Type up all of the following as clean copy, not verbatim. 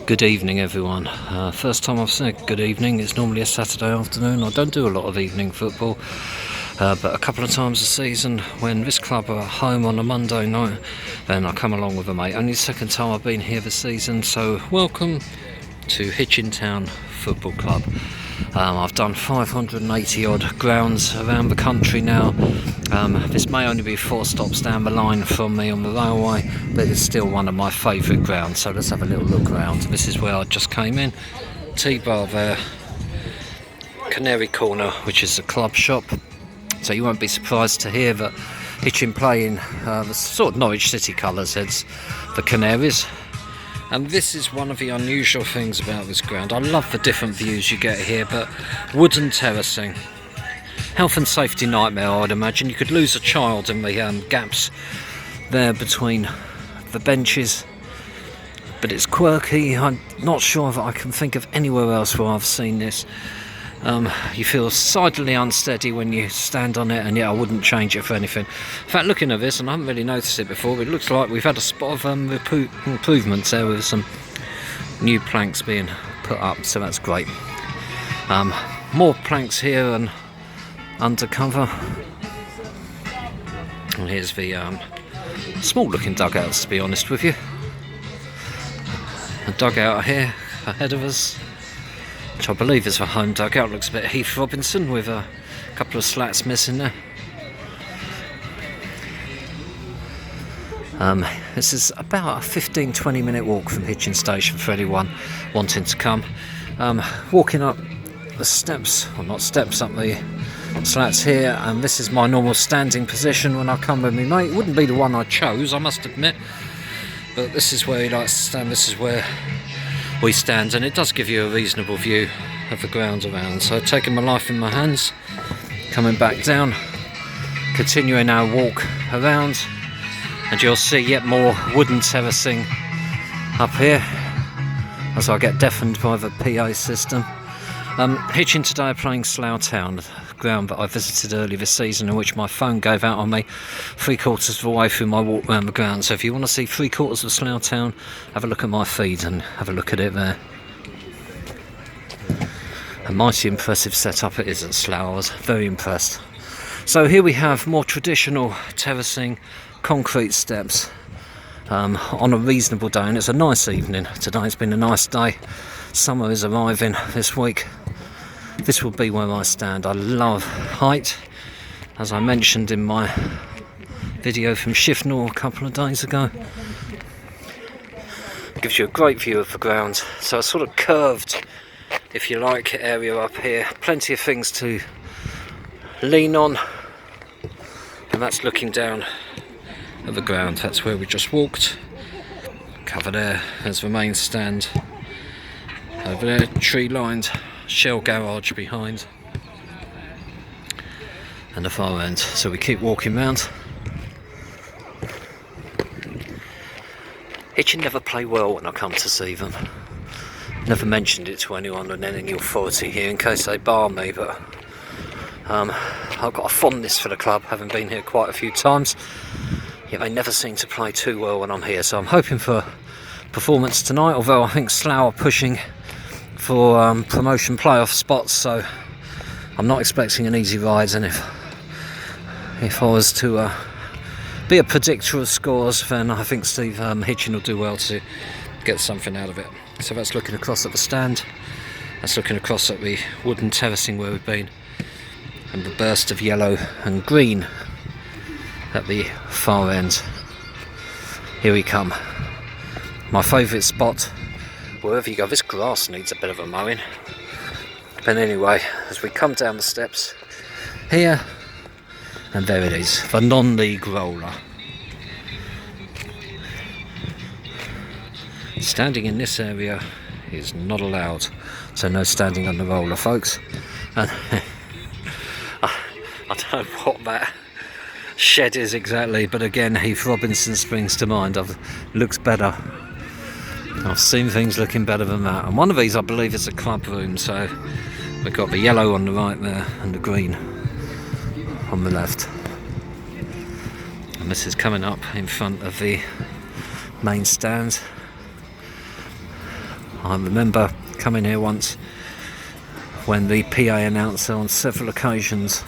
Good evening, everyone. First time I've said good evening. It's normally a Saturday afternoon. I don't do a lot of evening football, but a couple of times a season when this club are at home on a Monday night, then I come along with a mate. Only the second time I've been here this season, so welcome to Hitchin Town Football Club. I've done 580 odd grounds around the country now. This may only be 4 stops down the line from me on the railway, but it's still one of my favourite grounds, so let's have a little look around. This is where I just came in. T-bar there, Canary Corner, which is the club shop, so you won't be surprised to hear that Hitchin play in the sort of Norwich City colours, it's the Canaries. And this is one of the unusual things about this ground. I love the different views you get here, but wooden terracing. Health and safety nightmare, I'd imagine. You could lose a child in the gaps there between the benches. But it's quirky. I'm not sure that I can think of anywhere else where I've seen this. You feel decidedly unsteady when you stand on it, and yeah, I wouldn't change it for anything. In fact, looking at this, and I haven't really noticed it before, but it looks like we've had a spot of improvements there with some new planks being put up, so that's great. More planks here and undercover. And here's the small looking dugouts, to be honest with you. A dugout here ahead of us, which I believe is the home dugout. Looks a bit Heath Robinson with a couple of slats missing there. This is about a 15-20 minute walk from Hitchin Station for anyone wanting to come. Walking up the steps, or not steps, up the slats here, and this is my normal standing position when I come with me mate. It wouldn't be the one I chose, I must admit, but this is where he likes to stand, this is where we stand, and it does give you a reasonable view of the grounds around. So taking my life in my hands, coming back down, continuing our walk around, and you'll see yet more wooden terracing up here as I get deafened by the PA system. Hitchin today are playing Slough Town, a ground that I visited earlier this season, in which my phone gave out on me 3/4 of the way through my walk around the ground. So if you want to see 3/4 of Slough Town, have a look at my feed and have a look at it there. A mighty impressive setup it is at Slough. I was very impressed. So here we have more traditional terracing, concrete steps on a reasonable day, and it's a nice evening. Today's been a nice day. Summer is arriving this week. This will be where I stand. I love height, as I mentioned in my video from Shifnal a couple of days ago. It gives you a great view of the ground. So a sort of curved, if you like, area up here. Plenty of things to lean on, and that's looking down at the ground. That's where we just walked. Cover there, there's the main stand. Over there, tree-lined shell garage behind, and the far end. So we keep walking round. Hitchin never play well when I come to see them. Never mentioned it to anyone on any authority here in case they bar me, but I've got a fondness for the club, having been here quite a few times. Yet they never seem to play too well when I'm here, so I'm hoping for performance tonight, although I think Slough are pushing for promotion playoff spots, so I'm not expecting an easy ride. And if I was to be a predictor of scores, then I think Steve Hitchin will do well to get something out of it. So that's looking across at the stand, that's looking across at the wooden terracing where we've been, and the burst of yellow and green at the far end. Here we come. My favourite spot. Wherever you go, this grass needs a bit of a mowing. But anyway, as we come down the steps here, and there it is, the non-league roller. Standing in this area is not allowed, so no standing on the roller, folks. And I don't know what that shed is exactly, but again, Heath Robinson springs to mind. Looks better. I've seen things looking better than that. And one of these, I believe, is a club room. So we've got the yellow on the right there and the green on the left. And this is coming up in front of the main stand. I remember coming here once when the PA announcer on several occasions,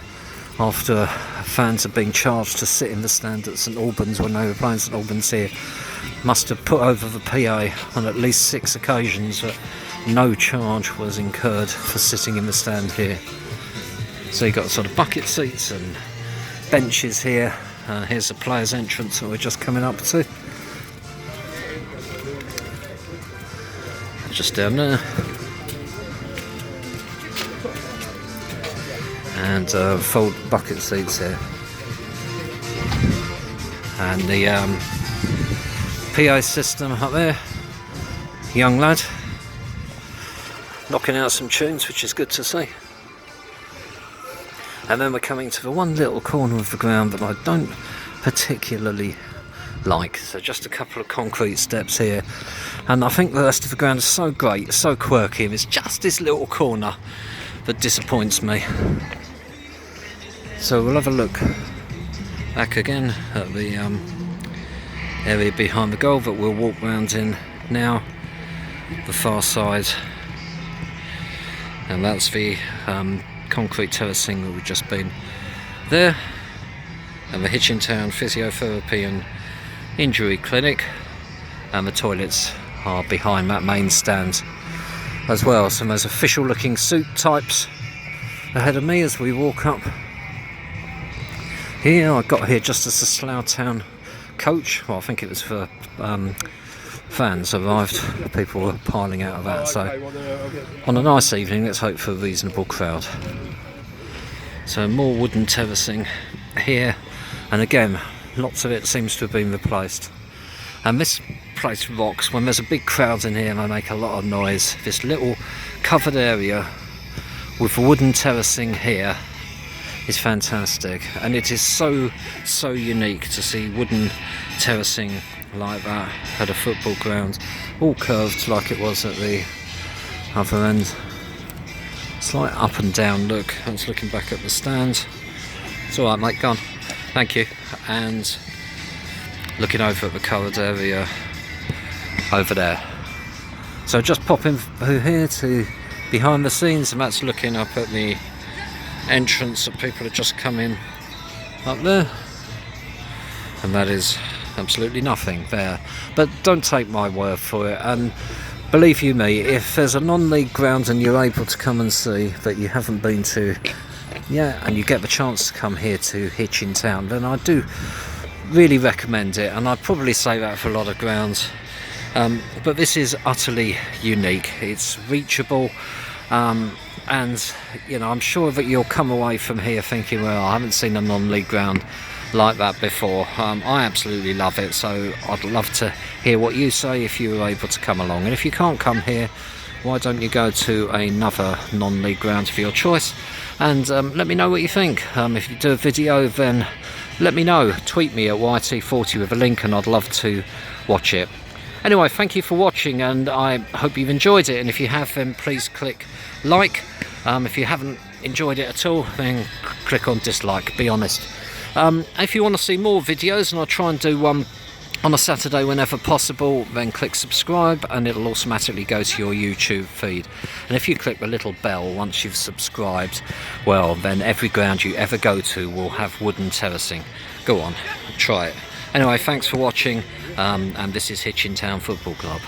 after fans had been charged to sit in the stand at St Albans when they were playing St Albans here, must have put over the PA on at least 6 occasions that no charge was incurred for sitting in the stand here. So you've got sort of bucket seats and benches here. Here's the players' entrance that we're just coming up to. Just down there. And fold bucket seats here. And the PA system up there. Young lad. Knocking out some tunes, which is good to see. And then we're coming to the one little corner of the ground that I don't particularly like. So just a couple of concrete steps here. And I think the rest of the ground is so great, so quirky. And it's just this little corner that disappoints me. So we'll have a look back again at the area behind the goal that we'll walk round in now. The far side. And that's the concrete terracing that we've just been there, and the Hitchin Town Physiotherapy and Injury Clinic, and the toilets are behind that main stand as well. So there's official looking suit types ahead of me as we walk up here. I got here just as the Slough Town coach, well I think it was for fans arrived. People were piling out of that, so on a nice evening let's hope for a reasonable crowd. So more wooden terracing here, and again lots of it seems to have been replaced, and this place rocks. When there's a big crowd in here and they make a lot of noise, this little covered area with wooden terracing here is fantastic, and it is so unique to see wooden terracing like that at a football ground, all curved like it was at the other end. Slight up and down look. That's looking back at the stand. It's alright mate, go on. Thank you. And looking over at the coloured area over there. So just popping through here to behind the scenes, and that's looking up at the entrance that people are just coming up there. And that is absolutely nothing there, but don't take my word for it, and believe you me, if there's a non-league ground and you're able to come and see that you haven't been to, and you get the chance to come here to Hitchin Town, then I do really recommend it. And I'd probably say that for a lot of grounds, but this is utterly unique. It's reachable, and I'm sure that you'll come away from here thinking, well, I haven't seen a non-league ground like that before. I absolutely love it, so I'd love to hear what you say if you were able to come along. And if you can't come here, why don't you go to another non-league ground of your choice, and let me know what you think. If you do a video, then let me know. Tweet me at YT40 with a link, and I'd love to watch it. Anyway, thank you for watching, and I hope you've enjoyed it, and if you have, then please click like. If you haven't enjoyed it at all, then click on dislike, be honest. If you want to see more videos, and I'll try and do one on a Saturday whenever possible, then click subscribe and it'll automatically go to your YouTube feed. And if you click the little bell once you've subscribed, well, then every ground you ever go to will have wooden terracing. Go on, try it. Anyway, thanks for watching, and this is Hitchin Town Football Club.